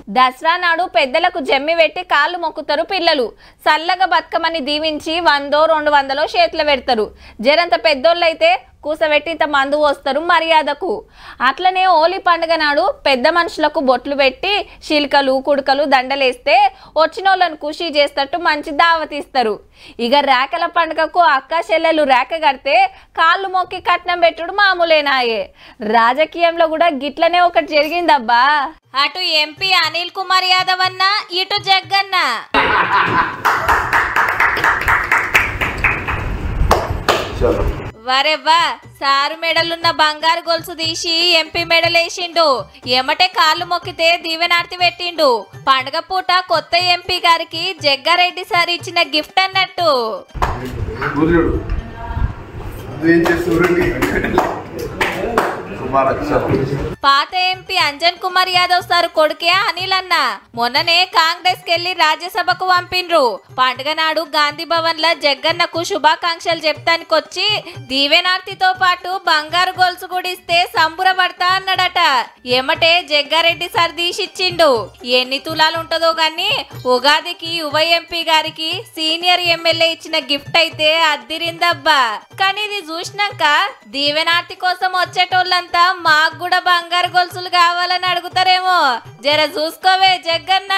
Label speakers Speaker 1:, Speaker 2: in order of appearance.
Speaker 1: దసరా నాడు పెద్దలకు జమ్మి పెట్టి కాళ్ళు మొక్కుతారు పిల్లలు. సల్లగా బతుకమని దీవించి 100-200 చేతులు పెడతారు. జరంత పెద్దోళ్ళైతే కూసబెట్టి ఇంత మందు పోస్తారు మర్యాదకు. అట్లనే హోలీ పండుగ నాడు పెద్ద మనుషులకు బొట్లు పెట్టి శిల్కలు కుడుకలు దండలేస్తే వచ్చిన వాళ్ళని ఖుషి చేస్తట్టు మంచి దావతిస్తారు. ఇక రేకల పండుగకు అక్క చెల్లెలు రేక కడితే కాళ్ళు మొక్కి కట్నం పెట్టుడు మామూలేనాయే. రాజకీయంలో కూడా గిట్లనే ఒకటి జరిగిందబ్బా. అటు ఎంపీ అనిల్ కుమార్ యాదవ్ అన్న, ఇటు జగ్గన్న. వరెవ్వా, సారు మెడలున్న బంగారు గొలుసు తీసి ఎంపీ మెడలేసిండు. ఎమటే కాళ్ళు మొక్కితే దీవెనార్తి పెట్టిండు. పండుగ పూట కొత్త ఎంపీ గారికి జగ్గారెడ్డి సార్ ఇచ్చిన గిఫ్ట్ అన్నట్టు. పాత ఎంపీ అంజన్ కుమార్ యాదవ్ సార్ కొడుకే అనిల్ అన్న మొన్ననే కాంగ్రెస్ కెళ్లి రాజ్యసభకు పంపిండ్రు. పండుగ నాడు గాంధీ భవన్ ల జగ్గన్నకు శుభాకాంక్షలు చెప్తానికొచ్చి దీవెనార్తితో పాటు బంగారు గొలుసు కూడా ఇస్తే సంబురపడతా అన్నాడట. ఏమటే జగ్గారెడ్డి సార్ తీసిచ్చిండు. ఎన్ని తులాలు ఉంటదో గాని ఉగాదికి యువ ఎంపీ గారికి సీనియర్ ఎమ్మెల్యే ఇచ్చిన గిఫ్ట్ అయితే అద్దిరిందబ్బా. కానీ ఇది చూసినాక దీవెనార్తి కోసం వచ్చేటోళ్ళంతా మాకు కూడా బంగారు గొలుసులు కావాలని అడుగుతారేమో. జర చూసుకోవే జగ్గన్న.